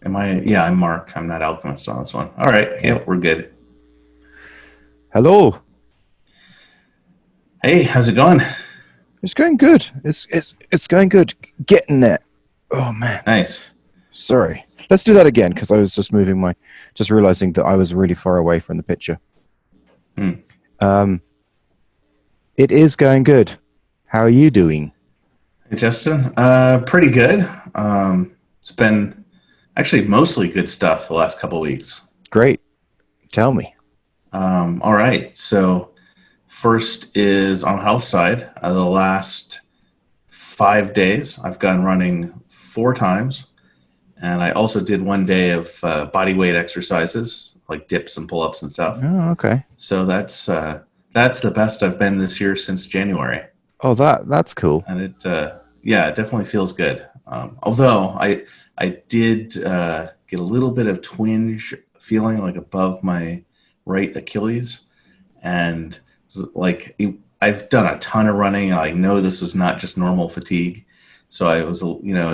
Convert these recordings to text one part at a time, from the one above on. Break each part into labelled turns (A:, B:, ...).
A: Am I? Yeah, I'm Mark. I'm not Alchemist on this one. All right.
B: Okay.
A: Yep, we're good.
B: Hello.
A: Hey, how's it going?
B: It's going good. It's going good. Getting there. Oh man.
A: Nice.
B: Sorry. Let's do that again because I was just realizing that I was really far away from the picture.
A: Hmm.
B: Um, it is going good. How are you doing?
A: Hey, Justin. Pretty good. It's been actually mostly good stuff the last couple weeks.
B: Great. Tell me.
A: All right. So first is on the health side. The last 5 days, I've gone running 4 times, and I also did one day of body weight exercises like dips and pull ups and stuff.
B: Oh, okay.
A: So that's the best I've been this year since January.
B: Oh, that's cool.
A: And yeah, it definitely feels good. Although I did get a little bit of twinge feeling like above my right Achilles, and like I've done a ton of running. I know this was not just normal fatigue, so I was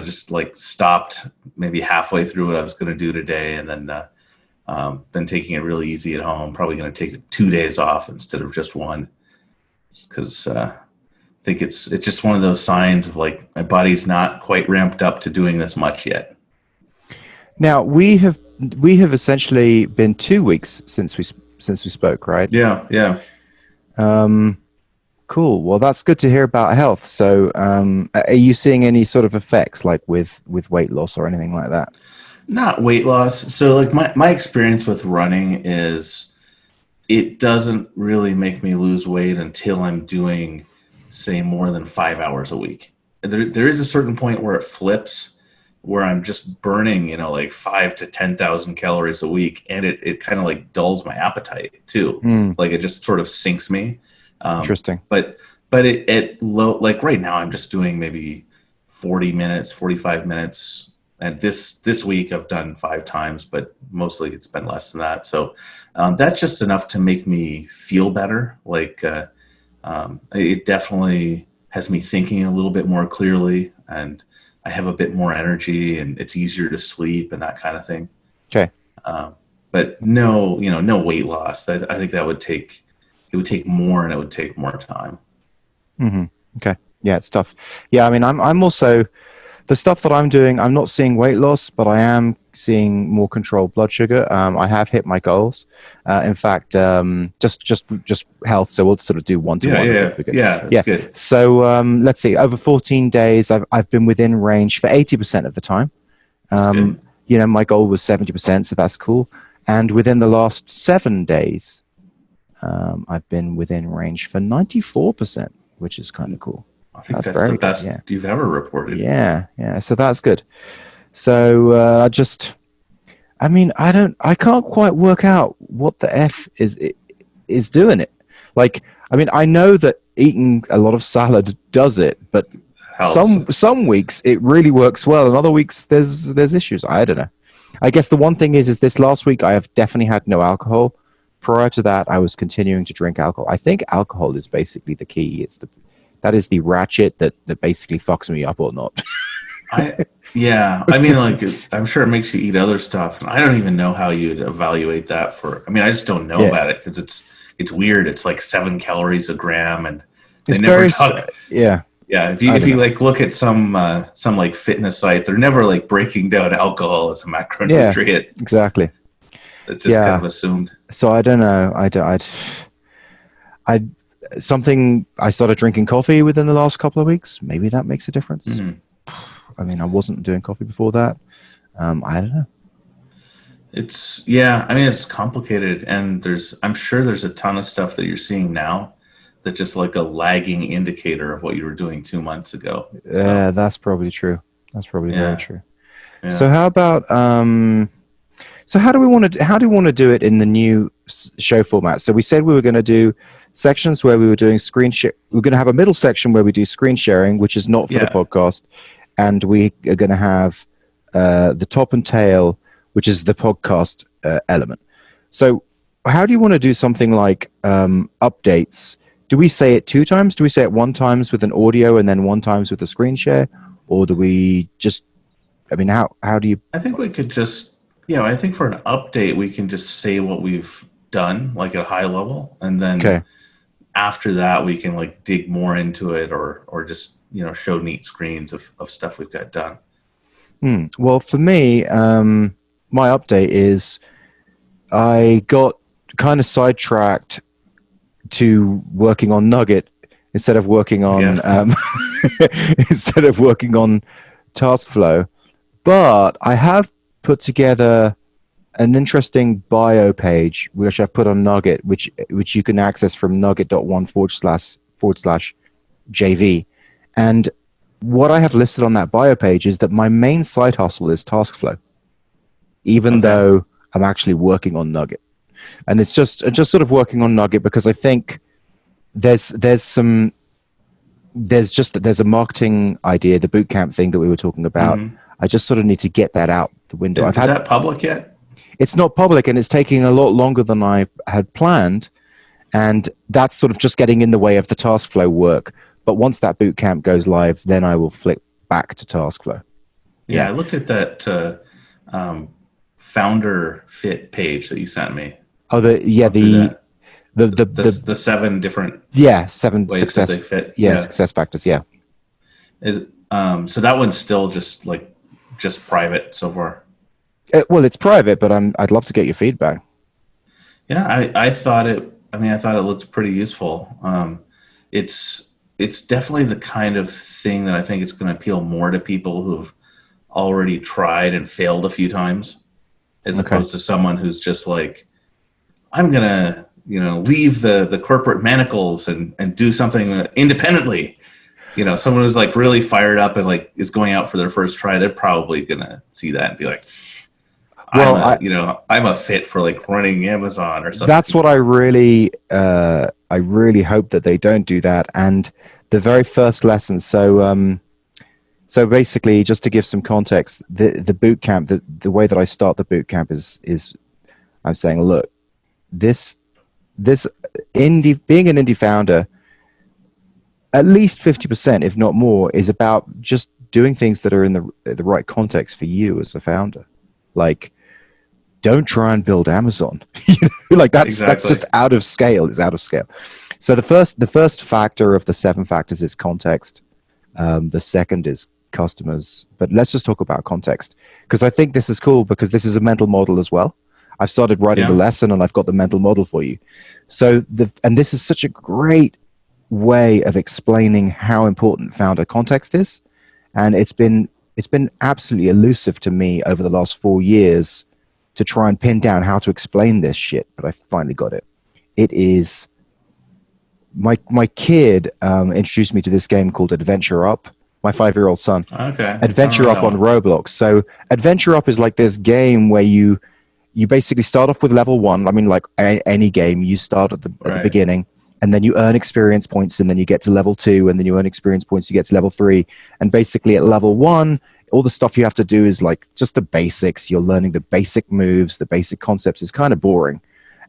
A: just like stopped maybe halfway through what I was going to do today, and then been taking it really easy at home. Probably going to take 2 days off instead of just one, because think it's just one of those signs of like my body's not quite ramped up to doing this much yet.
B: Now we have essentially been 2 weeks since we spoke, right?
A: Yeah, yeah.
B: Um, Cool. Well, that's good to hear about health. So, are you seeing any sort of effects like with weight loss or anything like that?
A: Not weight loss. So like my experience with running is it doesn't really make me lose weight until I'm doing, say, more than 5 hours a week. There is a certain point where it flips, where I'm just burning, like 5 to 10,000 calories a week, and it kind of like dulls my appetite too.
B: Hmm.
A: Like it just sort of sinks me. Um,
B: Interesting.
A: but it at low, like right now I'm just doing maybe 40 minutes, 45 minutes. And this week I've done 5 times, but mostly it's been less than that. So that's just enough to make me feel better. Like it definitely has me thinking a little bit more clearly, and I have a bit more energy, and it's easier to sleep and that kind of thing.
B: Okay.
A: But no, no weight loss. I think it would take more, and it would take more time.
B: Hmm. Okay. Yeah, it's tough. Yeah, I mean, I'm also the stuff that I'm doing. I'm not seeing weight loss, but I am seeing more controlled blood sugar. I have hit my goals. In fact, just health. So we'll sort of do one to
A: Yeah,
B: one.
A: yeah, yeah. That's
B: Yeah.
A: good.
B: So let's see. Over 14 days, I've been within range for 80% of the time.
A: That's
B: Um,
A: good.
B: my goal was 70%, so that's cool. And within the last 7 days, I've been within range for 94%, which is kind of cool.
A: I think
B: That's
A: that's the
B: very good.
A: best
B: Yeah.
A: you've ever reported.
B: Yeah. Yeah. So that's good. So I mean, I can't quite work out what the F is doing it. Like, I mean, I know that eating a lot of salad does it, but
A: Helps.
B: some weeks it really works well, and other weeks there's issues. I don't know. I guess the one thing is this last week I have definitely had no alcohol. Prior to that, I was continuing to drink alcohol. I think alcohol is basically the key. That is the ratchet that basically fucks me up or not.
A: I Yeah, I mean, like I'm sure it makes you eat other stuff, and I don't even know how you'd evaluate that for. I mean, I just don't know
B: Yeah,
A: about it because it's weird. It's like 7 calories a gram, and they
B: it's
A: never
B: very
A: talk.
B: yeah.
A: Yeah,
B: I
A: if
B: don't
A: you
B: know.
A: like look at some like fitness site, they're never like breaking down alcohol as a
B: Yeah,
A: macronutrient.
B: exactly.
A: It's just kind of
B: Yeah.
A: assumed.
B: So I don't know. I something I started drinking coffee within the last couple of weeks. Maybe that makes a difference.
A: Mhm.
B: I mean, I wasn't doing coffee before that. I don't know.
A: It's yeah, I mean it's complicated, and I'm sure there's a ton of stuff that you're seeing now that's just like a lagging indicator of what you were doing 2 months ago. So
B: That's probably true. That's probably very
A: yeah,
B: true. So
A: yeah,
B: how about so how do we want to do it in the new show format? So we said we were going to do sections where we were doing screen share. We're going to have a middle section where we do screen sharing, which is not for the
A: yeah,
B: podcast, and we are going to have the top and tail, which is the podcast element. So how do you want to do something like updates? Do we say it 2 times? Do we say it 1 times with an audio and then 1 times with a screen share, or do we just I mean, how do you?
A: I think we could just, I think for an update, we can just say what we've done, like at a high level. And then
B: Okay.
A: after that, we can like dig more into it or just, show neat screens of stuff we've got done.
B: Well, for me, my update is I got kind of sidetracked to working on Nugget instead of working on
A: Yeah.
B: instead of working on task flow. But I have put together an interesting bio page which I've put on Nugget, which you can access from nugget.one // JV. And what I have listed on that bio page is that my main side hustle is task flow, even
A: Okay.
B: though I'm actually working on Nugget. And it's just sort of working on Nugget because I think there's a marketing idea, the bootcamp thing that we were talking about.
A: Mm-hmm.
B: I just sort of need to get that out the window.
A: Is that public yet?
B: It's not public and it's taking a lot longer than I had planned. And that's sort of just getting in the way of the task flow work. But once that boot camp goes live, then I will flip back to task flow.
A: Yeah, I looked at that founder fit page that you sent me.
B: Oh,
A: The 7 different
B: 7
A: ways
B: success.
A: that they fit.
B: Yeah, success factors. Yeah.
A: Is so that one's still just private so far.
B: Well, it's private, but I'd love to get your feedback.
A: Yeah, I thought it. I mean, I thought it looked pretty useful. It's definitely the kind of thing that I think it's going to appeal more to people who've already tried and failed a few times, as opposed to someone who's just like, I'm gonna, leave the corporate manacles and do something independently. Someone who's like really fired up and like is going out for their first try, they're probably gonna see that and be like,
B: Well,
A: I'm a fit for like running Amazon or something.
B: that's what I really hope that they don't do that. And the very first lesson. So basically, just to give some context, the boot camp, the way that I start the boot camp is I'm saying, look, this being an indie founder, at least 50%, if not more, is about just doing things that are in the right context for you as a founder. Like, don't try and build Amazon. Like that's just out of scale. It's out of scale. So the first factor of the 7 factors is context. The second is customers. But let's just talk about context, because I think this is cool because this is a mental model as well. I've started writing the lesson and I've got the mental model for you. So and this is such a great way of explaining how important founder context is. And it's been absolutely elusive to me over the last 4 years to try and pin down how to explain this shit, but I finally got it. It is my kid introduced me to this game called Adventure Up. My 5-year-old son.
A: Okay.
B: Adventure Up on Roblox. So Adventure Up is like this game where you basically start off with level 1. I mean, like any game, you start at the beginning, and then you earn experience points, and then you get to level 2, and then you earn experience points, you get to level 3, and basically at level 1, all the stuff you have to do is like just the basics. You're learning the basic moves, the basic concepts. Is kind of boring.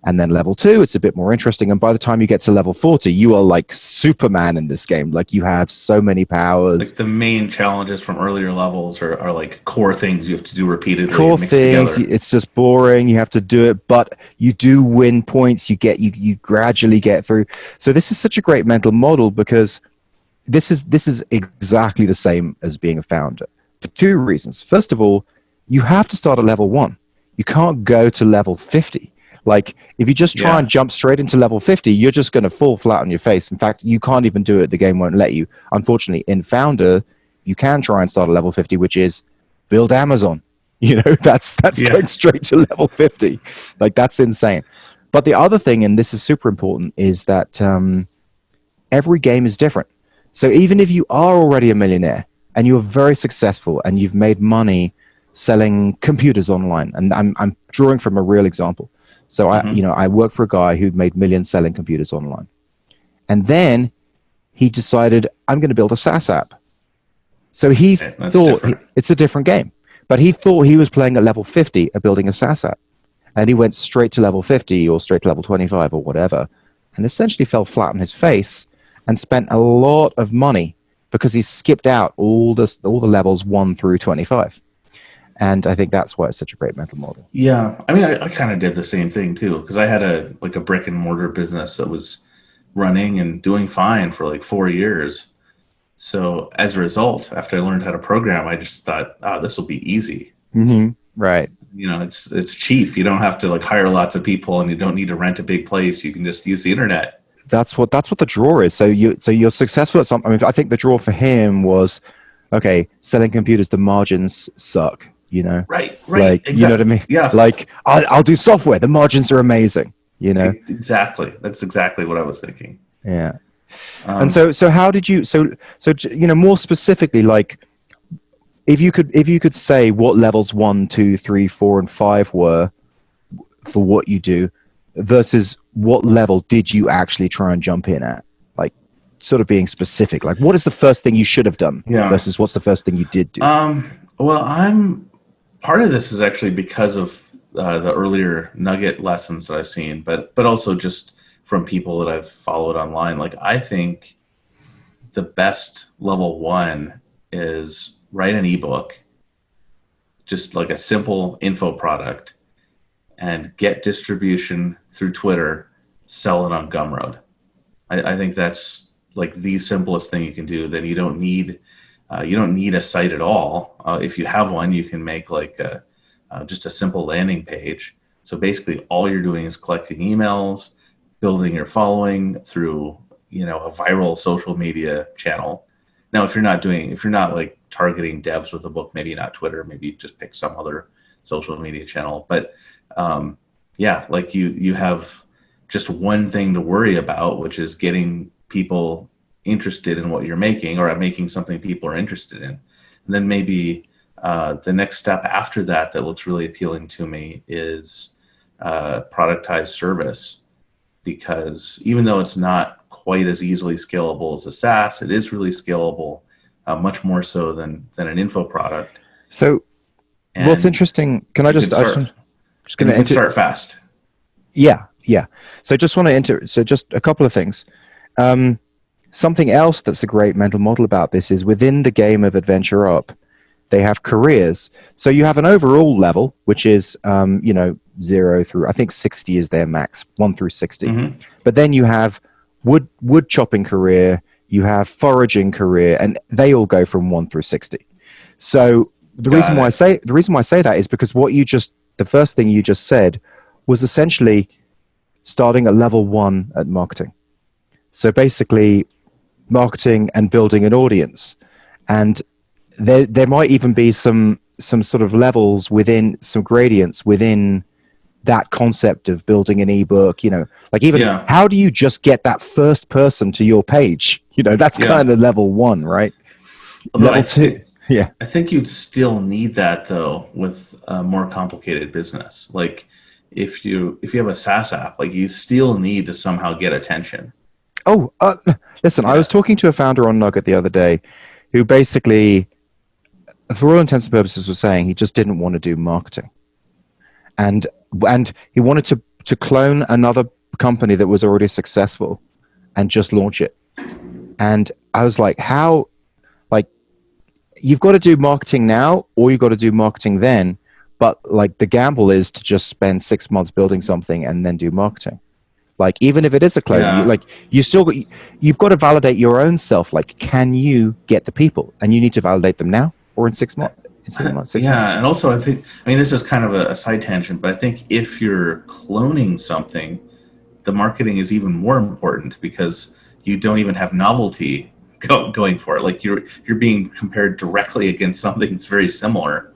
B: And then level 2, it's a bit more interesting. And by the time you get to level 40, you are like Superman in this game. Like you have so many powers.
A: Like the main challenges from earlier levels are like core things you have to do repeatedly.
B: Core
A: and mix
B: things.
A: together.
B: It's just boring. You have to do it, but you do win points. You gradually get through. So this is such a great mental model because this is exactly the same as being a founder for 2 reasons. First of all, you have to start at level 1. You can't go to level 50. Like, if you just try and jump straight into level 50, you're just going to fall flat on your face. In fact, you can't even do it. The game won't let you. Unfortunately, in Founder, you can try and start at level 50, which is build Amazon. That's going straight to level 50. Like, that's insane. But the other thing, and this is super important, is that every game is different. So even if you are already a millionaire and you're very successful and you've made money selling computers online, and I'm drawing from a real example. So I worked for a guy who made millions selling computers online. And then he decided, I'm going to build a SaaS app. So he thought it's a different game, but he thought he was playing at level 50 at building a SaaS app. And he went straight to level 50 or straight to level 25 or whatever, and essentially fell flat on his face and spent a lot of money because he skipped out all the levels 1 through 25. And I think that's why it's such a great mental model.
A: Yeah, I mean, I kind of did the same thing too because I had a brick and mortar business that was running and doing fine for like 4 years. So as a result, after I learned how to program, I just thought, oh, this will be easy.
B: Right.
A: It's cheap. You don't have to like hire lots of people, and you don't need to rent a big place. You can just use the internet.
B: That's what the draw is. So you're successful at something. I mean, I think the draw for him was, okay, selling computers, the margins suck.
A: Right,
B: Like,
A: exactly.
B: you know what I mean?
A: Yeah,
B: Like, I'll do software. The margins are amazing.
A: exactly. That's exactly what I was thinking.
B: Yeah. And
A: Um,
B: so how did you more specifically, like, if you could say what levels 1, 2, 3, 4, and 5 were for what you do versus what level did you actually try and jump in at, like, sort of being specific, like what is the first thing you should have done
A: yeah.
B: versus what's the first thing you did do.
A: Well, I'm part of this is actually because of the earlier Nugget lessons that I've seen, but also just from people that I've followed online. Like, I think the best level one is write an ebook, just like a simple info product, and get distribution through Twitter, sell it on Gumroad. I think that's like the simplest thing you can do. Then you don't need a site at all. If you have one, you can make like just a simple landing page. So basically, all you're doing is collecting emails, building your following through a viral social media channel. Now, if you're not like targeting devs with a book, maybe not Twitter, maybe just pick some other social media channel. But yeah, like you have just one thing to worry about, which is getting people interested in what you're making, or making something people are interested in. And then maybe the next step after that looks really appealing to me is productized service, because even though it's not quite as easily scalable as a SaaS, it is really scalable, much more so than an info product.
B: So what's
A: And
B: interesting, can I
A: you can
B: just
A: start,
B: just
A: and
B: going
A: you
B: to
A: can
B: enter.
A: start fast.
B: Yeah. So just want to enter. So just a couple of things. Something else that's a great mental model about this is within the game of Adventure Up, they have careers. So you have an overall level, which is 0 through, I think 60 is their max, 1 through 60.
A: Mm-hmm.
B: But then you have wood chopping career, you have foraging career, and they all go from 1 through 60. So the reason
A: Got
B: why
A: it.
B: I say that is because the first thing you just said was essentially starting at level 1 at marketing. So basically, marketing and building an audience, and there might even be some sort of levels within, some gradients within that concept of building an ebook. Like, even
A: Yeah.
B: how do you just get that first person to your page? That's
A: Yeah.
B: kind of level 1, right?
A: Although
B: Level 2, yeah.
A: I think you'd still need that though with a more complicated business. Like if you have a SaaS app, like you still need to somehow get attention.
B: Oh, listen, I was
A: Yeah.
B: talking to a founder on Nugget the other day who basically, for all intents and purposes, was saying he just didn't want to do marketing. And he wanted to clone another company that was already successful and just launch it. And I was like, how? Like, you've got to do marketing now, or you've got to do marketing then. But like, the gamble is to just spend 6 months building something and then do marketing. Like, even if it is a clone,
A: Yeah.
B: you've got to validate your own self. Like, can you get the people? And you need to validate them now or in 6 months. In 6 months, 6 months.
A: Yeah, and also I mean, this is kind of a side tangent, but I think if you're cloning something, the marketing is even more important because you don't even have novelty going for it. Like you're being compared directly against something that's very similar.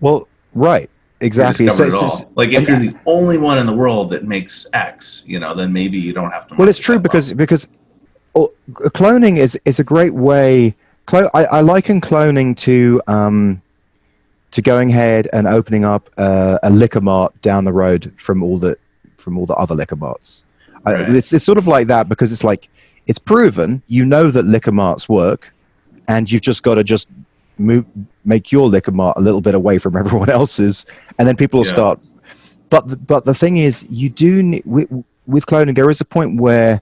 B: Well, right,
A: You're
B: exactly.
A: discovering it all. Like if
B: And
A: you're the only one in the world that makes X, then maybe you don't have to
B: well, it's
A: market
B: true
A: that well.
B: because cloning is a great way. I liken cloning to going ahead and opening up a liquor mart down the road from all the other liquor marts.
A: Right.
B: It's sort of like that, because it's like, it's proven, that liquor marts work, and you've just got to make your liquor mart a little bit away from everyone else's, and then people will
A: Yeah.
B: start. But the thing is, you do with cloning, there is a point where,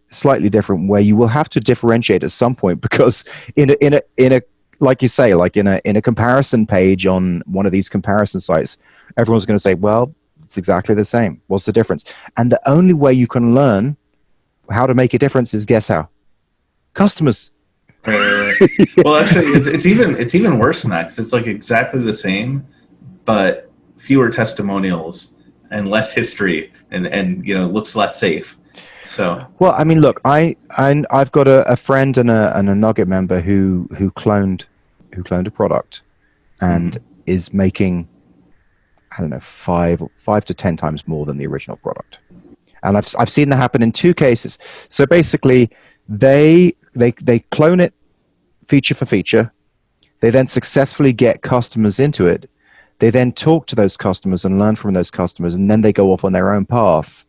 B: slightly different, where you will have to differentiate at some point, because in like you say, like in a comparison page on one of these comparison sites, everyone's going to say, well, it's exactly the same. What's the difference? And the only way you can learn how to make a difference is, guess how? Customers.
A: Right. Well, actually, it's even worse than that, because it's like exactly the same, but fewer testimonials and less history, and looks less safe. So
B: Well, I mean, look, I've got a friend and a Nugget member who cloned a product and is making, I don't know, five to 10 times more than the original product. And I've seen that happen in two cases. So basically, they clone it feature for feature. They then successfully get customers into it. They then talk to those customers and learn from those customers, and then they go off on their own path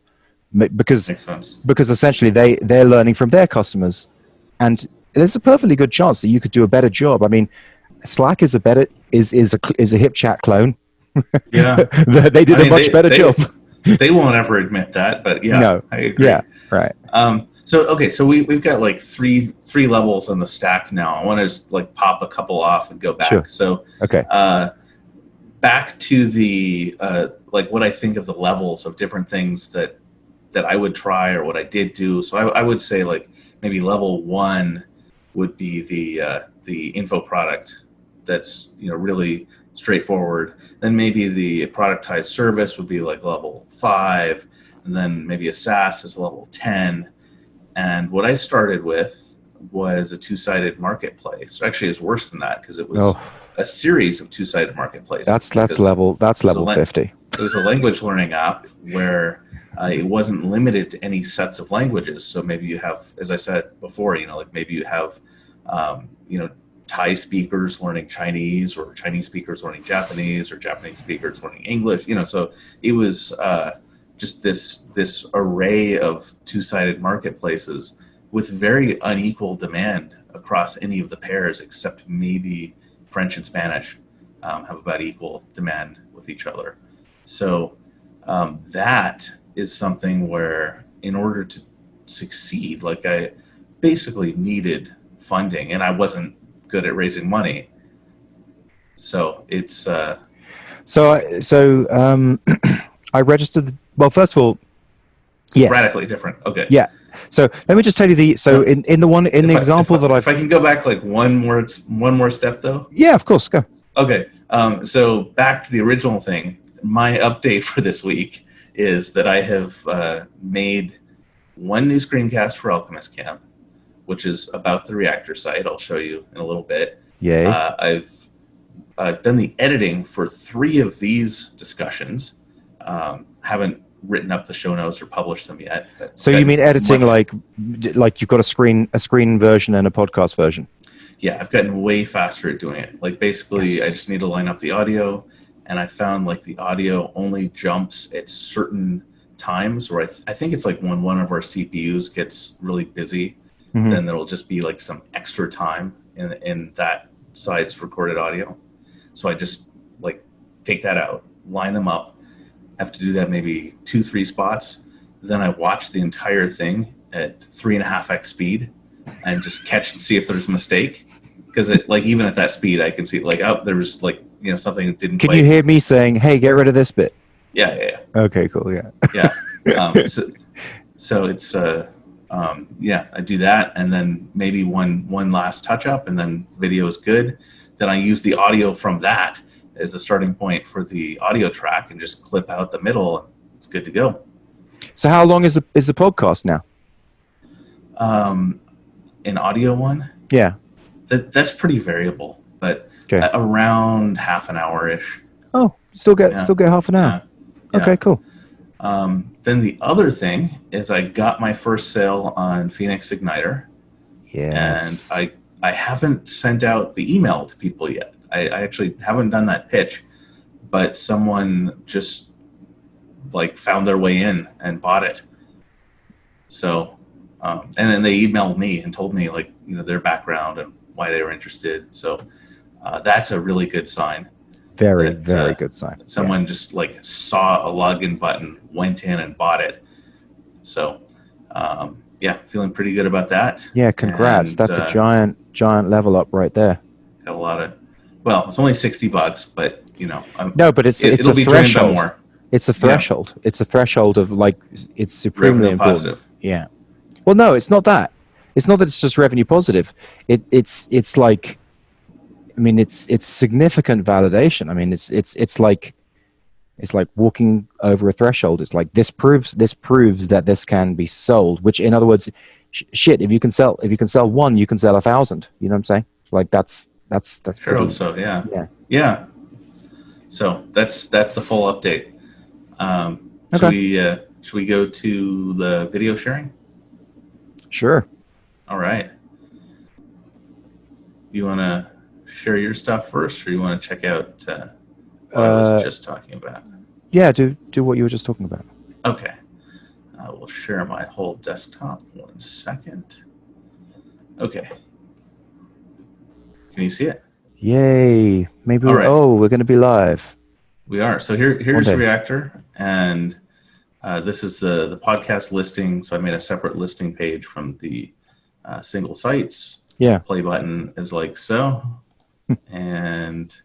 B: because
A: makes sense.
B: essentially they're learning from their customers, and there's a perfectly good chance that you could do a better job. I mean, Slack is a hip chat clone.
A: Yeah,
B: they did a much better job.
A: They won't ever admit that, but yeah,
B: No.
A: I agree.
B: Yeah, right.
A: So we've got like three levels on the stack now. I want to just like pop a couple off and go back.
B: Sure.
A: So
B: Okay.
A: Back to the like what I think of the levels of different things that I would try or what I did do. So I would say like maybe level 1 would be the info product that's really straightforward. Then maybe the productized service would be like level 5, and then maybe a SaaS is level 10. And what I started with was a two-sided marketplace. Actually, it's worse than that, because it was a series of two-sided marketplaces.
B: That's level 50.
A: It was a language learning app where it wasn't limited to any sets of languages. So maybe you have, as I said before, like maybe you have Thai speakers learning Chinese, or Chinese speakers learning Japanese, or Japanese speakers learning English. So it was just this array of two-sided marketplaces with very unequal demand across any of the pairs, except maybe French and Spanish have about equal demand with each other. So that is something where, in order to succeed, like I basically needed funding, and I wasn't good at raising money. So it's
B: I registered. Well, first of all, yes,
A: radically different. Okay.
B: Yeah. So let me just tell you in the example that
A: if I can go back like one more step though.
B: Yeah, of course, go.
A: Okay. So back to the original thing. My update for this week is that I have made one new screencast for Alchemist Camp, which is about the reactor site. I'll show you in a little bit.
B: Yay.
A: I've done the editing for 3 of these discussions. Haven't written up the show notes or published them yet.
B: So you mean editing like you've got a screen version and a podcast version?
A: Yeah, I've gotten way faster at doing it. Like basically, I just need to line up the audio, and I found like the audio only jumps at certain times where I think it's like when one of our CPUs gets really busy, then there'll just be like some extra time in that side's recorded audio. So I just like take that out, line them up. Have to do that maybe 2-3 spots. Then I watch the entire thing at 3.5x speed and just catch and see if there's a mistake. Because like even at that speed, I can see like, oh, there was like something that didn't.
B: Can you hear me saying, "Hey, get rid of this bit"?
A: Yeah.
B: Okay, cool. Yeah.
A: Yeah. So it's I do that, and then maybe one last touch up, and then video is good. Then I use the audio from that as the starting point for the audio track, and just clip out the middle, and it's good to go.
B: So how long is the podcast now?
A: An audio one?
B: Yeah.
A: That's pretty variable, but around half an hour-ish.
B: Oh, still get half an hour.
A: Yeah.
B: Okay, cool.
A: Then the other thing is I got my first sale on Phoenix Igniter.
B: Yes.
A: And I haven't sent out the email to people yet. I actually haven't done that pitch, but someone just like found their way in and bought it. So, and then they emailed me and told me like, their background and why they were interested. So that's a really good sign.
B: Very good sign.
A: Someone just like saw a login button, went in and bought it. So, feeling pretty good about that.
B: Yeah, congrats.
A: And,
B: that's a giant level up right there.
A: Got a lot of. Well, it's only $60, but
B: No, but it's
A: it'll
B: a
A: be joined by
B: threshold.
A: more.
B: It's a
A: Yeah,
B: threshold. It's a threshold of like it's supremely
A: revenue
B: important.
A: positive.
B: Yeah. Well, no, it's not that. It's not that it's just revenue positive. It's like, I mean, it's significant validation. I mean, it's like walking over a threshold. It's like this proves that this can be sold. Which, in other words, shit. If you can sell one, you can sell 1,000. You know what I'm saying? Like that's
A: Sure hope
B: pretty.
A: so. Yeah,
B: Yeah.
A: yeah. So that's the full update. Should
B: Okay.
A: we go to the video sharing?
B: Sure.
A: All right. You want to share your stuff first, or you want to check out what I was just talking about?
B: Yeah. Do what you were just talking about.
A: Okay. I will share my whole desktop. 1 second. Okay. Can you see it?
B: Yay. Maybe
A: All right.
B: we're going to be live.
A: We are. So
B: One
A: here's
B: day.
A: Reactor, and this is the podcast listing. So I made a separate listing page from the single sites.
B: Yeah.
A: Play button is like so, and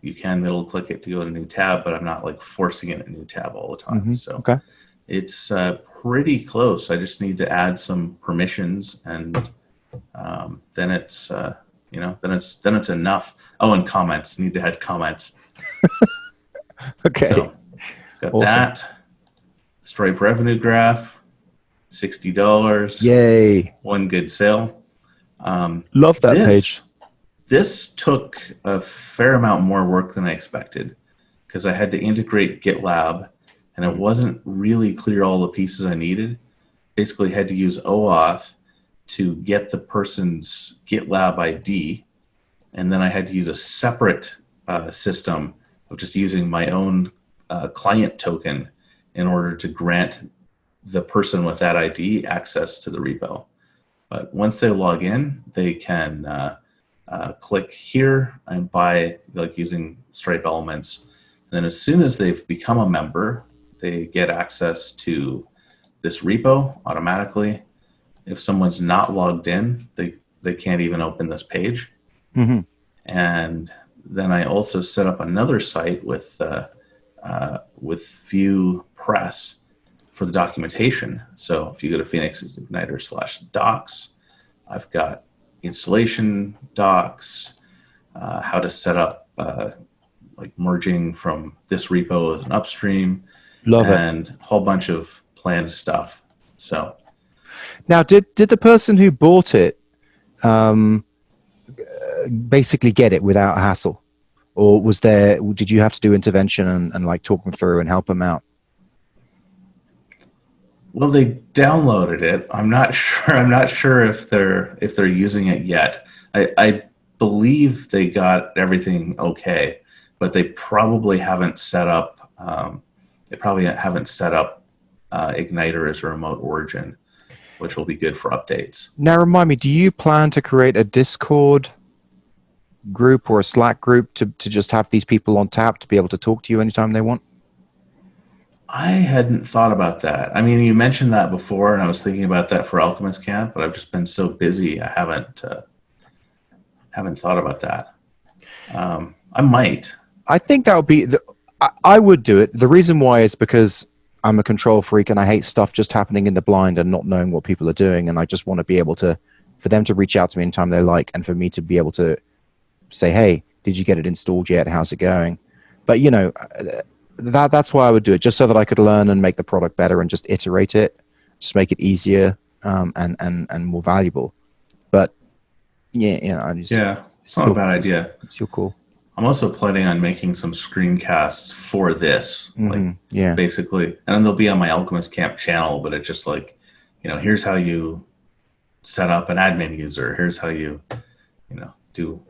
A: you can middle click it to go to a new tab, but I'm not like forcing it a new tab all the time.
B: Mm-hmm.
A: So
B: Okay.
A: it's pretty close. I just need to add some permissions, and then it's then it's enough. Oh, and comments. Need to add comments.
B: Okay.
A: So got
B: Awesome.
A: that. Stripe revenue graph, $60.
B: Yay.
A: One good sale.
B: Love that page.
A: This took a fair amount more work than I expected because I had to integrate GitLab, and it wasn't really clear all the pieces I needed. Basically, had to use OAuth to get the person's GitLab ID, and then I had to use a separate system of just using my own client token in order to grant the person with that ID access to the repo. But once they log in, they can click here and buy, like using Stripe elements. And then as soon as they've become a member, they get access to this repo automatically. If someone's not logged in, they can't even open this page.
B: Mm-hmm.
A: And then I also set up another site with Vue Press for the documentation. So if you go to Phoenix Igniter /docs, I've got installation docs, how to set up like merging from this repo as an upstream,
B: Love it.
A: and a whole bunch of planned stuff. So
B: Now, did the person who bought it basically get it without hassle, or did you have to do intervention and like talk them through and help them out?
A: well, they downloaded it. I'm not sure. I'm not sure if they're using it yet. I believe they got everything okay, but they probably haven't set up. Igniter as a remote origin, which will be good for updates.
B: Now, remind me, do you plan to create a Discord group or a Slack group to just have these people on tap to be able to talk to you anytime they want?
A: I hadn't thought about that. I mean, you mentioned that before, and I was thinking about that for Alchemist Camp, but I've just been so busy, I haven't thought about that. I might.
B: I think that would be I would do it. The reason why is because I'm a control freak and I hate stuff just happening in the blind and not knowing what people are doing, and I just want to be able to, for them to reach out to me anytime they like, and for me to be able to say, hey, did you get it installed yet? How's it going? But that's why I would do it, just so that I could learn and make the product better and just iterate it, just make it easier and more valuable. But
A: It's not a bad idea.
B: It's still cool.
A: I'm also planning on making some screencasts for this, basically, and then they'll be on my Alchemist Camp channel. But it's just like, here's how you set up an admin user. Here's how you, do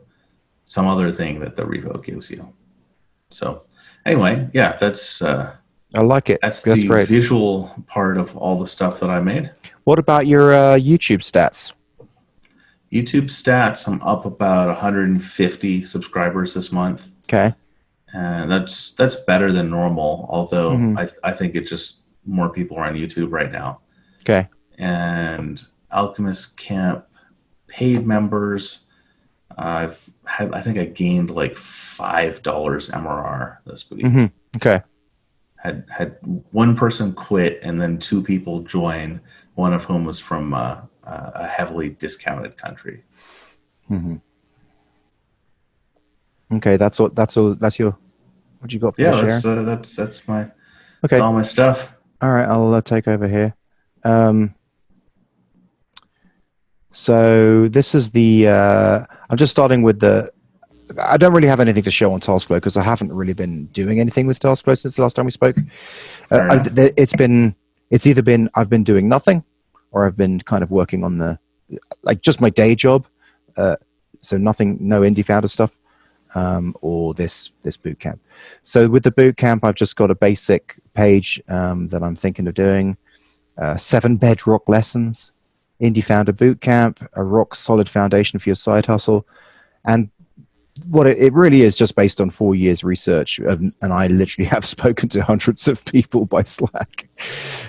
A: some other thing that the repo gives you. So anyway, yeah, that's
B: I like it.
A: That's
B: the
A: great. Visual part of all the stuff that I made.
B: What about your YouTube stats?
A: YouTube stats, I'm up about 150 subscribers this month.
B: Okay.
A: And that's better than normal, although I think it's just more people are on YouTube right now.
B: Okay.
A: And Alchemist Camp paid members, I think I gained like $5 MRR this week.
B: Hmm. Okay.
A: Had one person quit and then two people join, one of whom was from a heavily discounted country.
B: Hmm. Okay, that's all. That's all. That's your. What you got for
A: Yeah,
B: the share?
A: that's
B: Okay.
A: all my stuff.
B: All right. I'll take over here. Um, so this is the. I'm just starting with the. I don't really have anything to show on TaskFlow because I haven't really been doing anything with TaskFlow since the last time we spoke.
A: Fair enough.
B: It's either been I've been doing nothing, or I've been kind of working on the like just my day job. So nothing, no indie founder stuff, or this boot camp. So with the boot camp, I've just got a basic page that I'm thinking of doing. 7 bedrock lessons, indie founder boot camp, a rock solid foundation for your side hustle, and what it really is just based on 4 years research, and I literally have spoken to hundreds of people by Slack.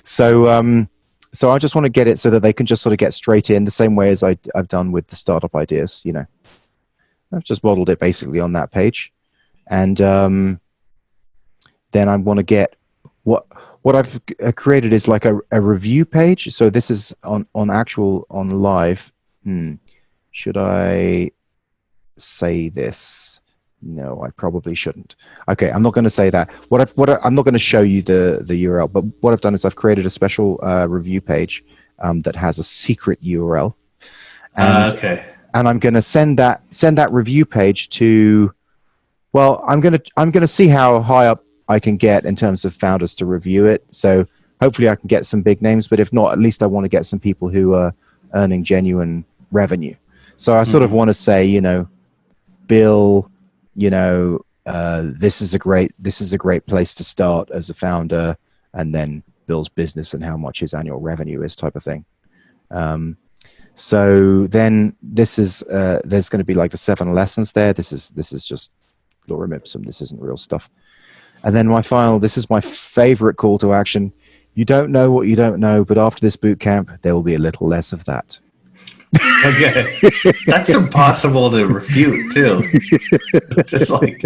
B: So I just want to get it so that they can just sort of get straight in the same way as I've done with the startup ideas. I've just modeled it basically on that page, and then I want to get what I've created is like a review page. So this is on live. Should I say this? No, I probably shouldn't. Okay, I'm not going to say that. I'm not going to show you the URL, but what I've done is I've created a special review page that has a secret URL, and
A: Okay.
B: I'm going to send that review page to. Well, I'm gonna see how high up I can get in terms of founders to review it. So hopefully I can get some big names, but if not, at least I want to get some people who are earning genuine revenue. So I sort of want to say, Bill, this is a great place to start as a founder, and then Bill's business and how much his annual revenue is, type of thing. So then this is there's going to be like the 7 lessons there. This is just lorem ipsum. This isn't real stuff. And then this is my favorite call to action. You don't know what you don't know, but after this boot camp, there will be a little less of that.
A: Okay. That's impossible to refute, too. It's just like...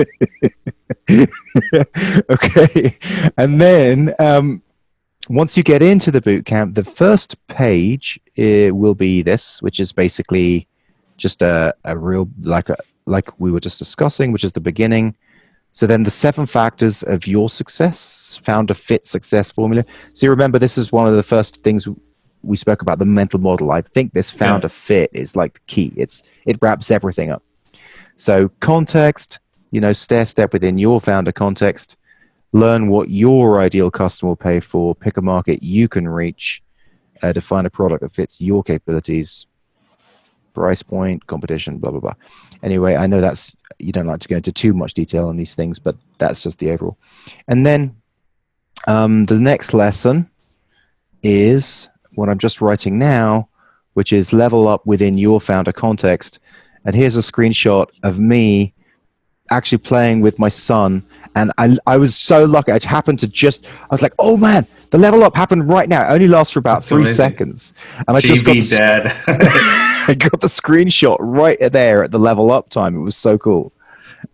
B: Okay. And then once you get into the boot camp, the first page will be this, which is basically just a real, like we were just discussing, which is the beginning. So then the 7 factors of your success, founder fit success formula. So you remember, this is one of the first things we spoke about, the mental model. I think this founder fit is like the key. It wraps everything up. So context, step within your founder context, learn what your ideal customer will pay for, pick a market you can reach, define a product that fits your capabilities, price point, competition, blah, blah, blah. Anyway, I know you don't like to go into too much detail on these things, but that's just the overall. And then the next lesson is what I'm just writing now, which is level up within your founder context. And here's a screenshot of me actually playing with my son. And I was so lucky. I was like, oh man, the level up happened right now. It only lasts for about 3 seconds. And I just got I got the screenshot right there at the level up time. It was so cool.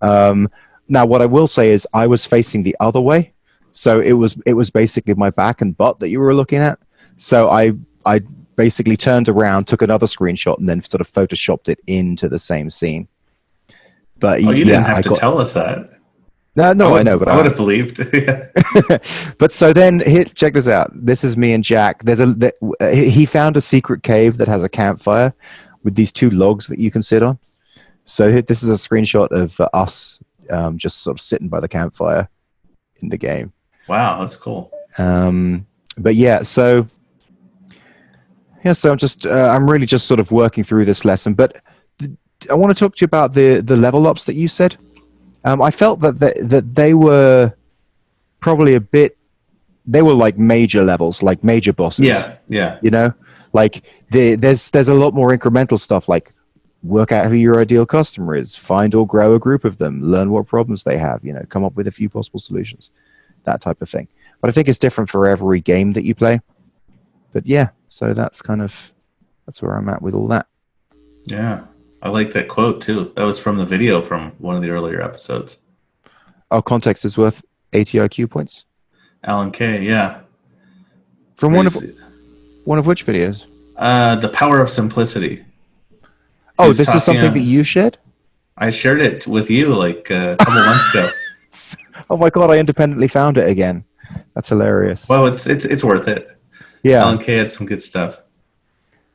B: Now, what I will say is I was facing the other way. So it was basically my back and butt that you were looking at. So I basically turned around, took another screenshot, and then sort of photoshopped it into the same scene. But
A: you didn't have to tell us that.
B: No, I know, but
A: I would have believed.
B: But so then, check this out. This is me and Jack. He found a secret cave that has a campfire with these 2 logs that you can sit on. So this is a screenshot of us just sort of sitting by the campfire in the game.
A: Wow, that's cool.
B: But so I'm really just sort of working through this lesson. But I want to talk to you about the level ups that you said. I felt that they were probably they were like major levels, like major bosses.
A: Yeah.
B: Like there's a lot more incremental stuff, like work out who your ideal customer is, find or grow a group of them, learn what problems they have, come up with a few possible solutions, that type of thing. But I think it's different for every game that you play. But so that's where I'm at with all that.
A: Yeah. I like that quote too. That was from the video from one of the earlier episodes.
B: Our context is worth 80 IQ points.
A: Alan Kay, yeah.
B: From
A: Where you
B: one of which videos?
A: The Power of Simplicity. He
B: Oh,
A: was
B: this is
A: talking.
B: something that you shared?
A: I shared it with you like a couple months ago.
B: Oh my god, I independently found it again. That's hilarious.
A: Well, it's worth it.
B: Yeah,
A: Alan Kay had some good stuff.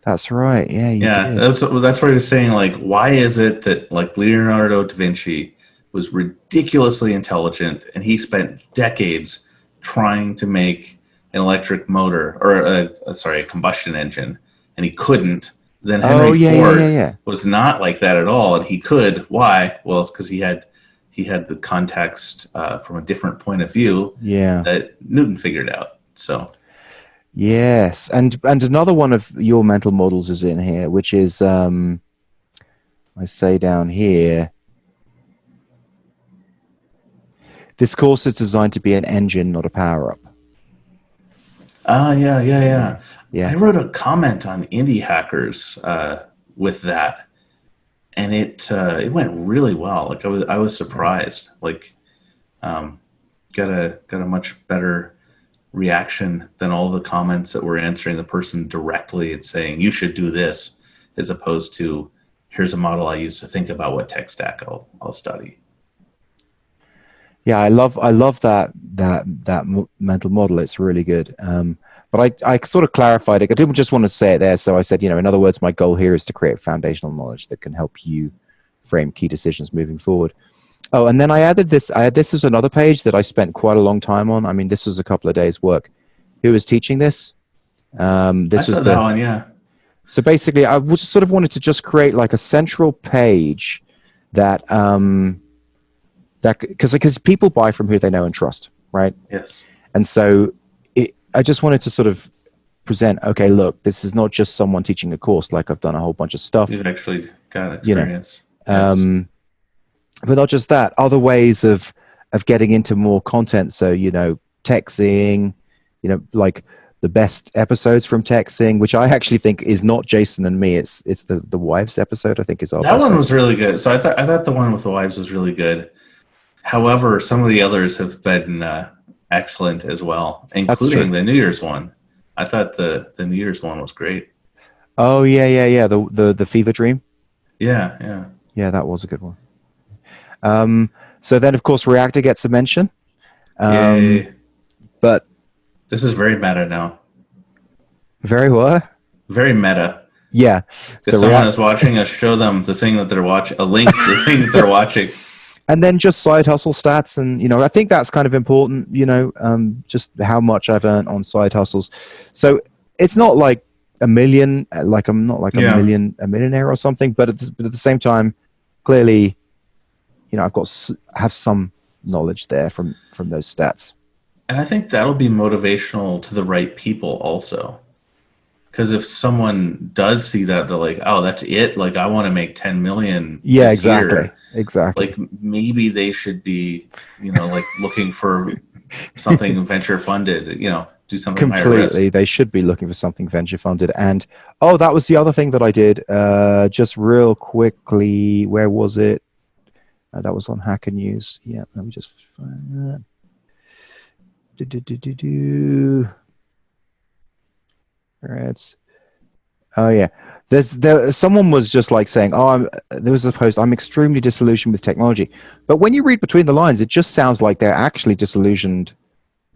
B: that's right. Yeah, you
A: Yeah,
B: did.
A: that's what he was saying. Like, why is it that like Leonardo da Vinci was ridiculously intelligent, and he spent decades trying to make an electric motor or a combustion engine, and he couldn't. Then
B: Oh,
A: Henry
B: yeah, yeah, yeah,
A: Ford
B: yeah.
A: was not like that at all, and he could. Why? Well, it's because he had the context from a different point of view
B: Yeah.
A: that Newton figured out. So
B: Yes. And another one of your mental models is in here, which is I say down here, this course is designed to be an engine, not a power up.
A: yeah.
B: Yeah.
A: I wrote a comment on Indie Hackers with that, and it went really well. Like I was surprised. Like got a much better reaction than all the comments that were answering the person directly and saying you should do this, as opposed to here's a model I use to think about what tech stack I'll study.
B: Yeah, I love that mental model. It's really good. But I sort of clarified it. I didn't just want to say it there. So I said, in other words, my goal here is to create foundational knowledge that can help you frame key decisions moving forward. Oh, and then I added this. This is another page that I spent quite a long time on. I mean, this was a couple of days' work. Who was teaching this?
A: I
B: This
A: saw
B: was
A: that one, yeah.
B: So basically, I just sort of wanted to just create like a central page that because people buy from who they know and trust, right?
A: Yes.
B: And so I just wanted to sort of present, okay, look, this is not just someone teaching a course. Like I've done a whole bunch of stuff.
A: You've actually got experience.
B: Yes. But not just that, other ways of getting into more content. So, Texting, like the best episodes from Texting, which I actually think is not Jason and me. It's the wives episode, I think is our
A: That
B: best
A: one was
B: episode.
A: really good. So I thought the one with the wives was really good. However, some of the others have been excellent as well, including the New Year's one. I thought the New Year's one was great.
B: Oh yeah. The fever dream.
A: Yeah.
B: Yeah, that was a good one. So then, of course, Reactor gets a mention.
A: Yay.
B: But
A: This is very meta now.
B: very what?
A: Very meta.
B: Yeah.
A: If
B: So
A: someone is watching us, show them the thing that they're watching, a link to the thing that they're watching.
B: And then just side hustle stats. And, I think that's kind of important, just how much I've earned on side hustles. So it's not like a million, like I'm not like a millionaire or something, but at the same time, clearly, have some knowledge there from those stats.
A: And I think that'll be motivational to the right people also. Because if someone does see that, they're like, "Oh, that's it! Like, I want to make 10 million
B: Yeah,
A: this
B: exactly.
A: year." Like, maybe they should be, like looking for something venture funded. Do something higher risk.
B: Completely, they should be looking for something venture funded. And that was the other thing that I did. Just real quickly, where was it? That was on Hacker News. Yeah, let me just find that. Right. Oh yeah. Someone was just like saying, there was a post, I'm extremely disillusioned with technology. But when you read between the lines, it just sounds like they're actually disillusioned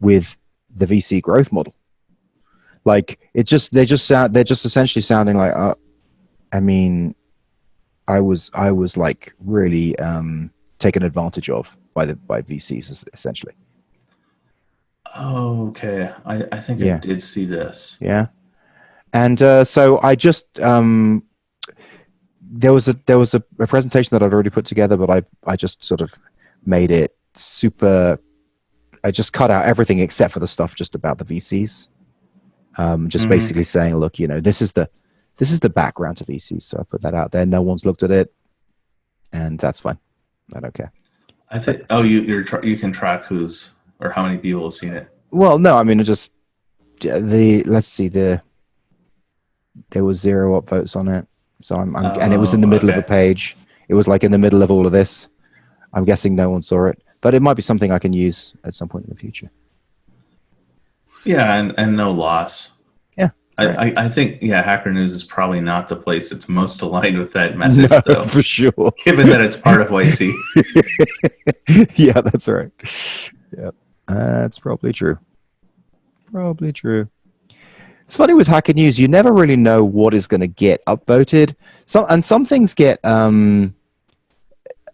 B: with the VC growth model. Like they're just essentially sounding like, I was like really taken advantage of by VCs essentially.
A: Oh, okay. I think I did see this.
B: Yeah. And so I just there was a presentation that I'd already put together, but I just sort of made it super. I just cut out everything except for the stuff just about the VCs. Basically saying, look, this is the background to VCs. So I put that out there. No one's looked at it, and that's fine. I don't care.
A: I think. Oh, you can track who's or how many people have seen it.
B: Well, no, I mean, just let's see there was 0 upvotes on it. So and it was in the middle of a
A: Okay.
B: page. It was like in the middle of all of this. I'm guessing no one saw it, but it might be something I can use at some point in the future.
A: Yeah, and no loss.
B: Yeah, great.
A: I think, yeah, Hacker News is probably not the place that's most aligned with that
B: No,
A: message, though,
B: for sure.
A: given that it's part of YC.
B: Yeah, that's right. Yeah, that's probably true. Probably true. It's funny with Hacker News, you never really know what is going to get upvoted. Some things get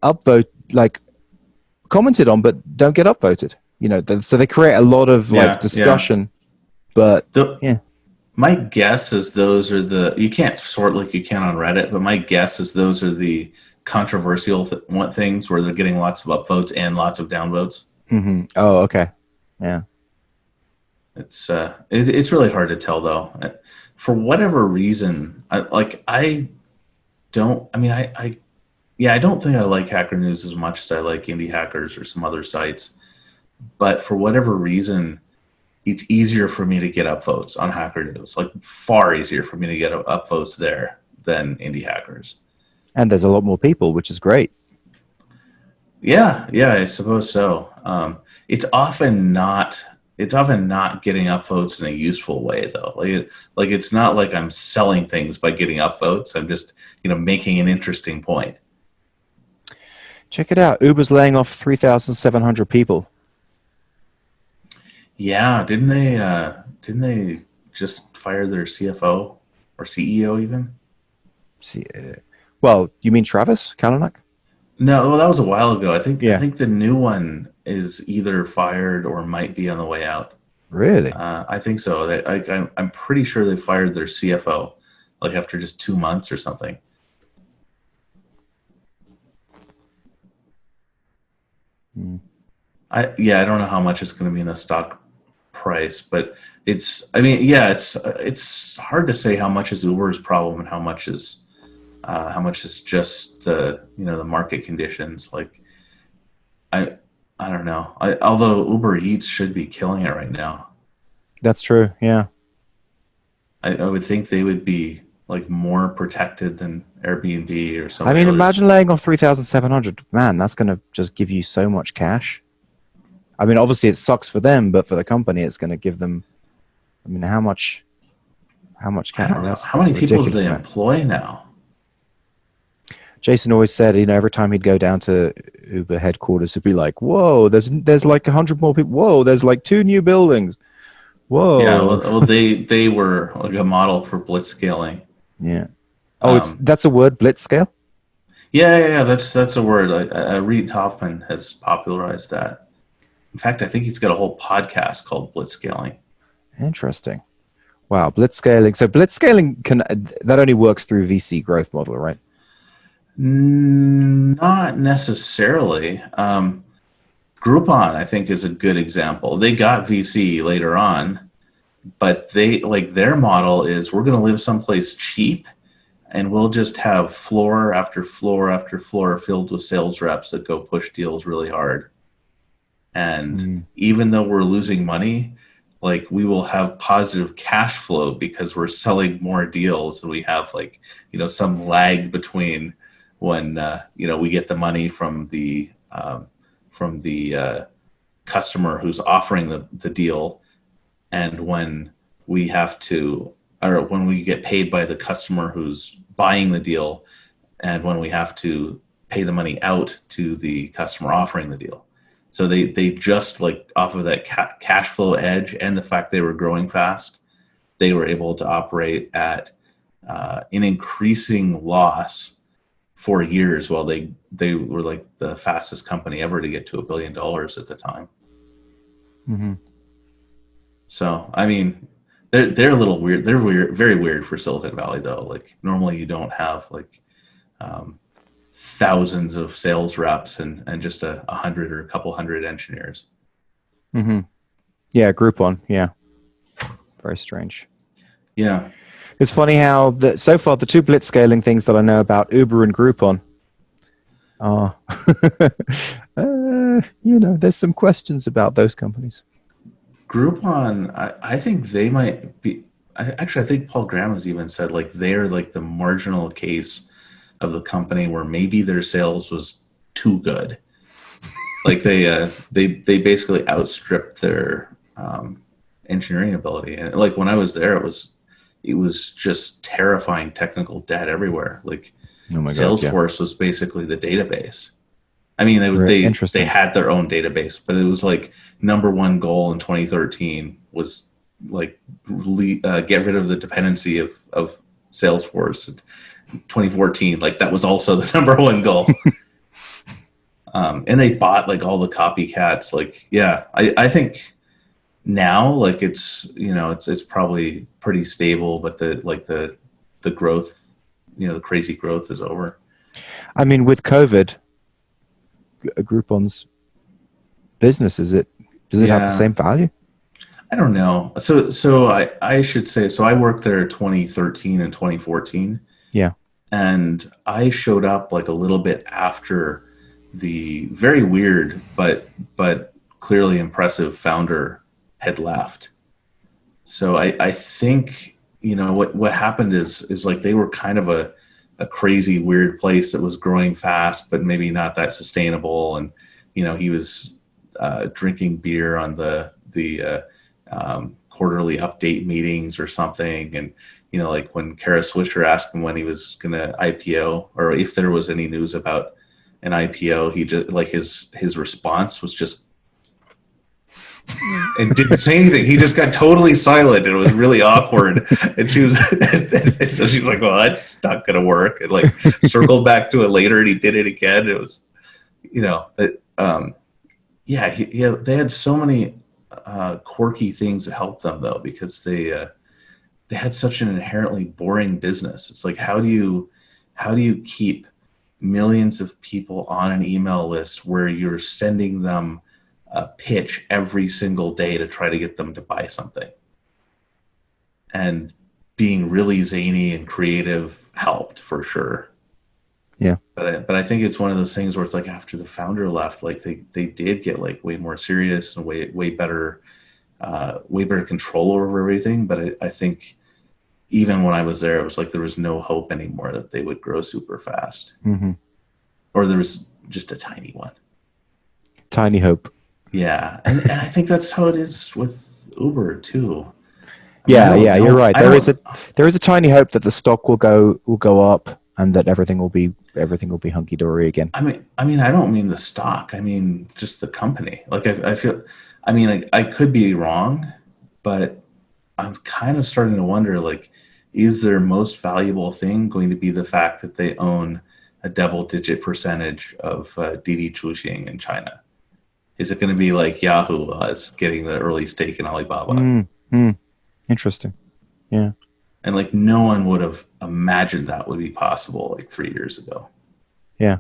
B: upvote like commented on, but don't get upvoted. So they create a lot of like
A: Yeah, yeah.
B: discussion, but
A: The
B: yeah,
A: My guess is those are you can't sort like you can on Reddit, but my guess is those are the controversial things where they're getting lots of upvotes and lots of downvotes.
B: Oh, okay, yeah,
A: It's really hard to tell though. For whatever reason, I don't. I mean, yeah, I don't think I like Hacker News as much as I like Indie Hackers or some other sites. But for whatever reason, it's easier for me to get upvotes on Hacker News. Like far easier for me to get upvotes there than Indie Hackers.
B: and there's a lot more people, which is great.
A: Yeah, yeah, I suppose so. It's often not. It's often not getting upvotes in a useful way, though. Like it's not like I'm selling things by getting upvotes. I'm just making an interesting point.
B: Check it out. Uber's laying off 3,700 people.
A: Yeah, didn't they just fire their CFO or CEO even?
B: See, well, you mean Travis Kalanick?
A: No, well, that was a while ago. I
B: Yeah,
A: think the new one is either fired or might be on the way out.
B: really?
A: I think so. I'm pretty sure they fired their CFO like after just 2 months or something.
B: Hmm.
A: I don't know how much it's going to be in the stock price, but I mean, yeah, it's hard to say how much is Uber's problem and how much is just the market conditions. Like I I don't know. Although Uber Eats should be killing it right now,
B: That's true. Yeah.
A: I would think they would be like more protected than Airbnb or some
B: I
A: of the
B: mean,
A: others.
B: imagine laying off 3,700. Man, that's going to just give you so much cash. I mean, obviously it sucks for them, but for the company, it's going to give them. I mean, how much
A: I
B: cash?
A: don't know how
B: That's
A: many
B: a
A: people do
B: ridiculous
A: they
B: amount.
A: employ now.
B: Jason always said, every time he'd go down to Uber headquarters, he'd be like, "Whoa, there's like 100 more people. Whoa, there's like 2 new buildings.
A: Yeah,
B: Whoa."
A: well, they were like a model for blitz scaling.
B: Yeah. Oh,
A: Um,
B: that's a word, blitz scale.
A: yeah. That's a word. Reid Hoffman has popularized that. In fact, I think he's got a whole podcast called Blitz Scaling.
B: Interesting. Wow, blitz scaling. So blitz scaling that only works through VC growth model, right?
A: Not necessarily. Groupon, I think, is a good example. They got VC later on, but they like their model is we're going to live someplace cheap, and we'll just have floor after floor after floor filled with sales reps that go push deals really hard. And
B: Mm.
A: even though we're losing money, like we will have positive cash flow because we're selling more deals and we have some lag between when we get the money from the customer who's offering the deal and when we have to or when we get paid by the customer who's buying the deal and when we have to pay the money out to the customer offering the deal. So they just like off of that cash flow edge and the fact they were growing fast, they were able to operate at an increasing loss for years while they were like the fastest company ever to get to $1 billion at the time.
B: Mm-hmm.
A: So I mean, they're a little weird. They're weird, very weird for Silicon Valley though. Like normally you don't have um, thousands of sales reps and just a hundred or a couple hundred engineers.
B: Mm-hmm. Yeah, Groupon. Yeah, very strange.
A: Yeah.
B: It's funny how so far the two blitz scaling things that I know about Uber and Groupon are, there's some questions about those companies.
A: Groupon, I think they might be. actually, I think Paul Graham has even said like they're like the marginal case of the company where maybe their sales was too good. Like they basically outstripped their engineering ability. And like when I was there, it was just terrifying technical debt everywhere. Like
B: Oh my God, yeah.
A: Salesforce was basically the database. I mean, they
B: Interesting.
A: had their own database, but it was like number one goal in 2013 was like get rid of the dependency of Salesforce. In 2014, like that was also the number one goal. And they bought like all the copycats. Like, yeah, I think now like it's probably pretty stable, but the growth, the crazy growth is over.
B: I mean, with COVID, Groupon's business, does it have the
A: Yeah,
B: same value?
A: I don't know. So I should say, so I worked there 2013 and 2014,
B: Yeah.
A: and I showed up like a little bit after the very weird but clearly impressive founder had left. So I think what happened is like they were kind of a crazy weird place that was growing fast but maybe not that sustainable, and he was drinking beer on the quarterly update meetings or something, and like when Kara Swisher asked him when he was going to IPO or if there was any news about an IPO, he just like his response was just and didn't say anything. He just got totally silent, and it was really awkward. And she was, and so she was like, "Well, that's not going to work." And like circled back to it later, and he did it again. It was, yeah, they had so many quirky things that helped them though, because they had such an inherently boring business. It's like how do you keep millions of people on an email list where you're sending them a pitch every single day to try to get them to buy something, and being really zany and creative helped for sure.
B: Yeah.
A: But I think it's one of those things where it's like after the founder left, like they did get like way more serious and way better control over everything. But I think even when I was there, it was like there was no hope anymore that they would grow super fast,
B: Hmm.
A: or there was just a tiny one.
B: Tiny hope.
A: Yeah, and I think that's how it is with Uber too. I mean, I
B: Yeah,
A: don't
B: yeah, you're
A: know.
B: right.
A: I don't.
B: There is a tiny hope that the stock will go up and that everything will be hunky dory again.
A: I mean, I don't mean the stock. I mean just the company. Like I feel. I mean, I could be wrong, but I'm kind of starting to wonder. Like, is their most valuable thing going to be the fact that they own a double-digit percentage of Didi Chuxing in China? Is it going to be like Yahoo was getting the early stake in Alibaba?
B: Mm, mm, interesting. Yeah,
A: And like no one would have imagined that would be possible like 3 years ago.
B: yeah,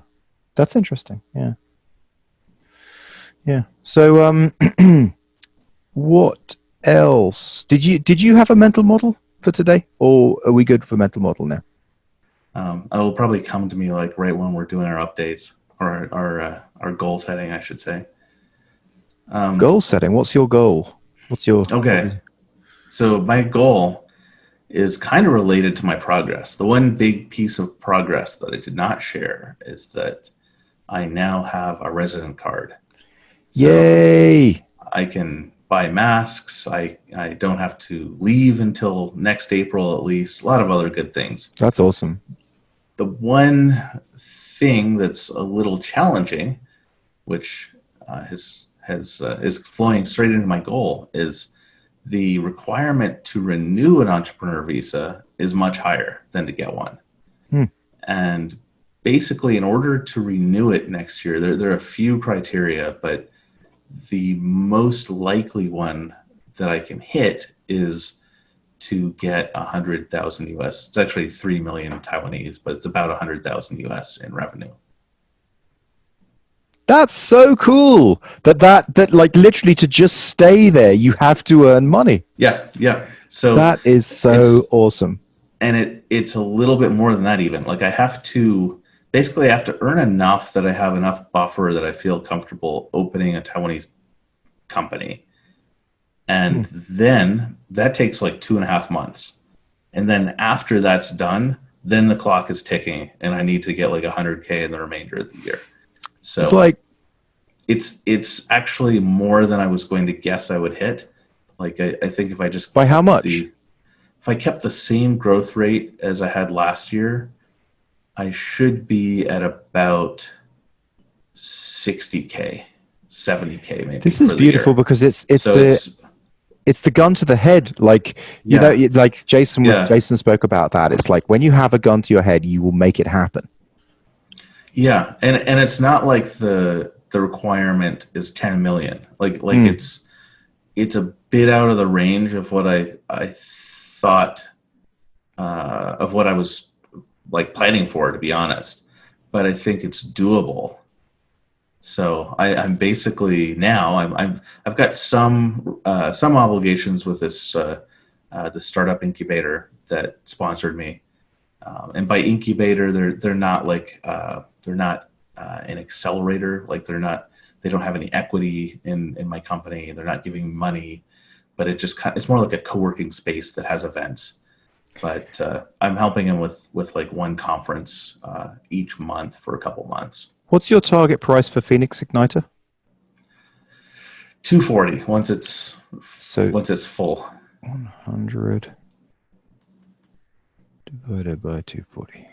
B: that's interesting. Yeah, yeah. So, what else did you have a mental model for today, or are we good for mental model now?
A: It'll probably come to me like right when we're doing our updates or our goal setting, I should say.
B: Goal setting. What's your goal? What's your what
A: Okay,
B: is,
A: so my goal is kind of related to my progress. The one big piece of progress that I did not share is that I now have a resident card. So
B: Yay!
A: I can buy masks. I don't have to leave until next April at least. A lot of other good things.
B: That's awesome.
A: The one thing that's a little challenging, which is flowing straight into my goal, is the requirement to renew an entrepreneur visa is much higher than to get one.
B: Hmm.
A: And basically, in order to renew it next year, there are a few criteria, but the most likely one that I can hit is to get 100,000 US. It's actually 3 million Taiwanese, but it's about 100,000 US in revenue.
B: That's so cool. That like literally to just stay there, you have to earn money.
A: Yeah, yeah. So
B: That is
A: it's
B: so awesome.
A: and it's a little bit more than that even. Like I have to earn enough that I have enough buffer that I feel comfortable opening a Taiwanese company. And then that takes like 2.5 months. And then after that's done, then the clock is ticking, and I need to get like 100K in the remainder of the year.
B: It's
A: So
B: like,
A: it's actually more than I was going to guess I would hit. Like I think if I just
B: by how
A: kept
B: much?
A: if I kept the same growth rate as I had last year, I should be at about 60K, 70K maybe
B: This is
A: for the
B: beautiful
A: year.
B: because
A: So it's
B: it's the gun to the head. Like,
A: yeah,
B: like
A: yeah,
B: Jason spoke about that. It's like when you have a gun to your head, you will make it happen.
A: yeah, and it's not like the requirement is 10 million. Like
B: Mm.
A: it's a bit out of the range of what I thought of what I was like planning for, to be honest. But I think it's doable. So I'm basically now I've got some obligations with this the startup incubator that sponsored me, and by incubator they're not like they're not an accelerator, like they don't have any equity in my company, they're not giving me money, but it's more like a co-working space that has events. But I'm helping him with like one conference each month for a couple months.
B: What's your target price for Phoenix Igniter?
A: 240
B: So
A: once it's full.
B: 100 divided by 240.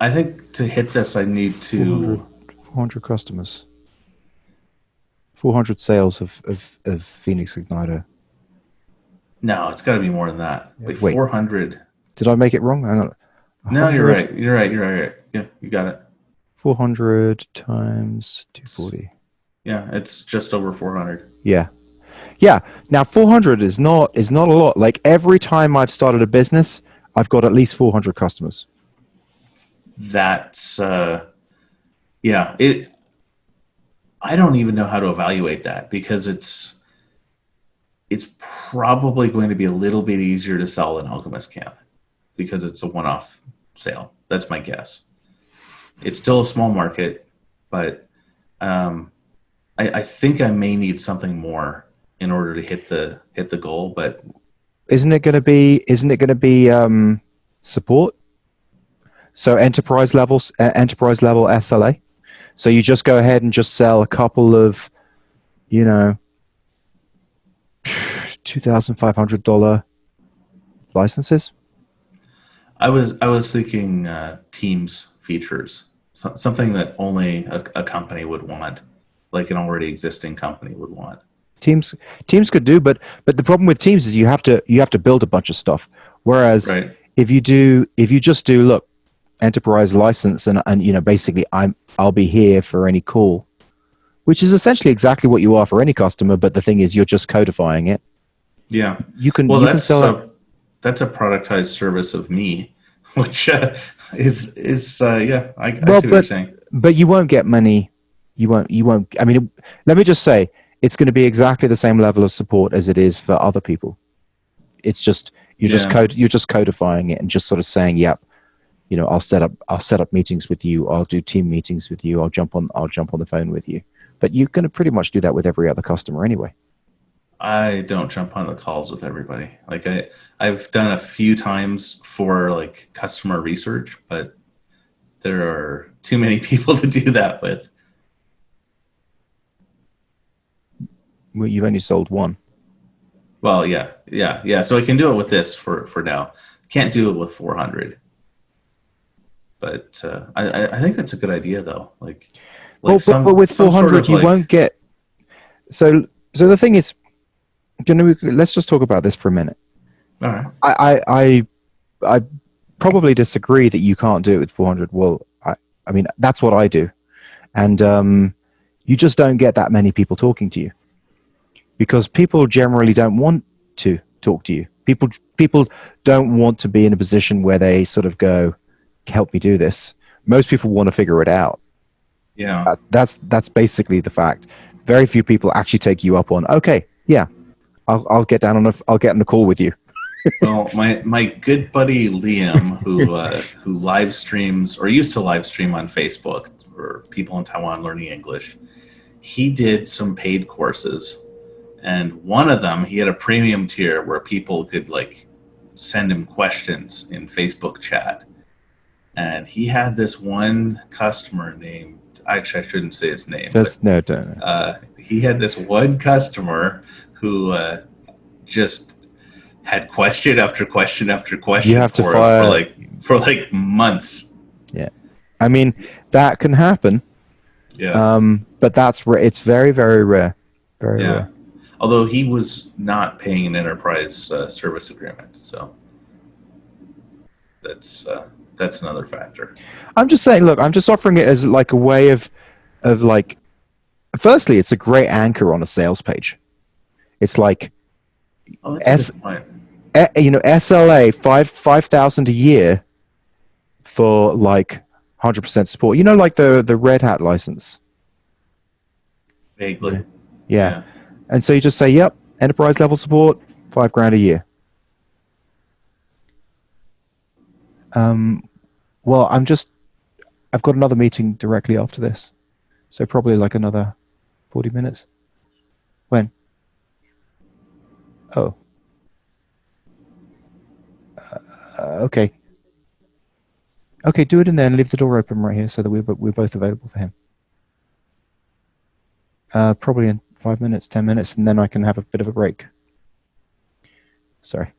A: I think to hit this, I need
B: 400,
A: to.
B: 400 customers. 400 sales of Phoenix Igniter.
A: No, it's got to be more than that. Wait,
B: Wait,
A: 400.
B: did I make it wrong? Hang on.
A: No, you're
B: 100,
A: right. You're right. You're right. Yeah, you got it.
B: 400 times 240.
A: Yeah, it's just over 400.
B: Yeah. Yeah. Now 400 is not a lot. Like every time I've started a business, I've got at least 400 customers.
A: That's yeah. It. I don't even know how to evaluate that because it's probably going to be a little bit easier to sell than Alchemist Camp because it's a one-off sale. That's my guess. It's still a small market, but um, I think I may need something more in order to hit the goal. But
B: Isn't it going to be support? So enterprise level SLA. So you just go ahead and just sell a couple of, you know, $2,500 licenses.
A: I was thinking Teams features, something that only a company would want, like an already existing company would want.
B: Teams Teams could do, but the problem with Teams is you have to build a bunch of stuff. Whereas
A: Right.
B: if you just do look enterprise license and basically I'll be here for any call, which is essentially exactly what you are for any customer. But the thing is, you're just codifying it.
A: Yeah. Well,
B: You can sell it.
A: that's a productized service of me, which is yeah. I
B: Well,
A: see what you're saying.
B: but you won't get many. You won't. I mean, let me just say, it's going to be exactly the same level of support as it is for other people. It's just
A: Yeah.
B: you're just codifying it and just sort of saying, yep, I'll set up meetings with you. I'll do team meetings with you. I'll jump on the phone with you. But you're going to pretty much do that with every other customer anyway.
A: I don't jump on the calls with everybody. Like I've done a few times for like customer research, but there are too many people to do that with.
B: Well, you've only sold one.
A: Well, yeah. So I can do it with this for now. Can't do it with 400. But I think that's a good idea though.
B: Well,
A: Like
B: but with
A: some sort
B: 400,
A: of
B: you
A: like.
B: won't get. So the thing is, let's just talk about this for a minute.
A: All right.
B: I probably disagree that you can't do it with 400. Well, I mean that's what I do, and you just don't get that many people talking to you because people generally don't want to talk to you. People don't want to be in a position where they sort of go, "Help me do this." Most people want to figure it out.
A: Yeah.
B: That's basically the fact. Very few people actually take you up on. Okay, yeah, I'll get I'll get on a call with you.
A: Well, my good buddy Liam, who live streams or used to live stream on Facebook for people in Taiwan learning English, he did some paid courses, And one of them, he had a premium tier where people could like send him questions in Facebook chat. And he had this one customer named, actually, I shouldn't say his name.
B: Just no, don't.
A: He had this one customer who just had question after question after question
B: You have to
A: for
B: fire
A: him for like months.
B: Yeah, I mean that can happen.
A: Yeah.
B: But it's very, very rare. Very
A: Yeah.
B: rare.
A: Although he was not paying an enterprise service agreement, so that's another factor.
B: I'm just saying, look, I'm just offering it as like a way of like, firstly, it's a great anchor on a sales page. It's like,
A: Oh, that's a good point.
B: SLA 5,000 a year for like 100% support. You know, like the Red Hat license.
A: Vaguely.
B: Yeah. And so you just say, yep, enterprise level support, $5,000 a year. Well, I've got another meeting directly after this. So probably like another 40 minutes. When? Oh. Okay. Okay, do it in there and leave the door open right here so that we're both available for him. Probably in 5 minutes, 10 minutes, and then I can have a bit of a break. Sorry.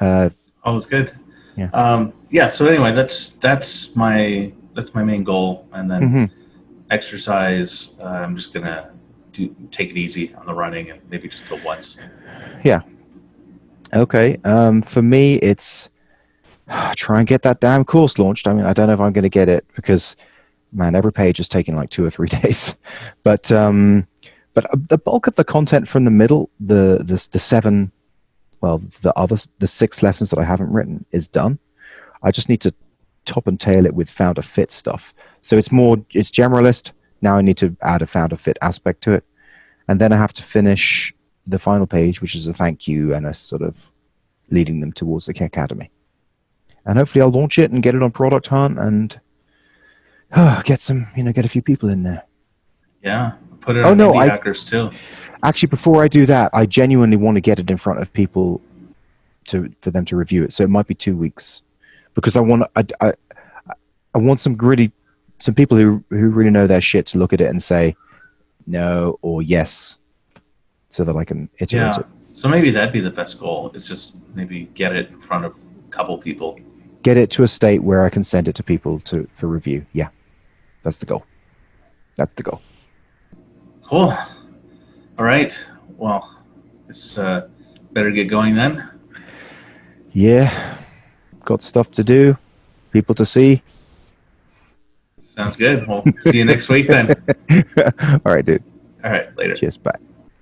A: It's good.
B: Yeah.
A: So anyway, that's my main goal, and then exercise. I'm just gonna take it easy on the running and maybe just go once.
B: Yeah. Okay. For me, it's try and get that damn course launched. I mean, I don't know if I'm going to get it because, man, every page is taking like 2 or 3 days. But the bulk of the content from the middle, the 7, well, the 6 lessons that I haven't written is done. I just need to top and tail it with founder fit stuff. So it's generalist. Now I need to add a founder fit aspect to it. And then I have to finish the final page, which is a thank you and a sort of leading them towards the Academy. And hopefully I'll launch it and get it on Product Hunt and get a few people in there.
A: Yeah. Put it on Indie Hackers too.
B: Actually, before I do that, I genuinely want to get it in front of people for them to review it. So it might be 2 weeks because I want some people who really know their shit to look at it and say no or yes, so that I can iterate it.
A: So maybe that'd be the best goal. Is just maybe get it in front of a couple people.
B: Get it to a state where I can send it to people for review. Yeah, that's the goal. That's the goal.
A: Cool. All right. Well, it's better get going then.
B: Yeah. Got stuff to do. People to see.
A: Sounds good. We'll see you next week then.
B: All right, dude.
A: All right. Later.
B: Cheers. Bye.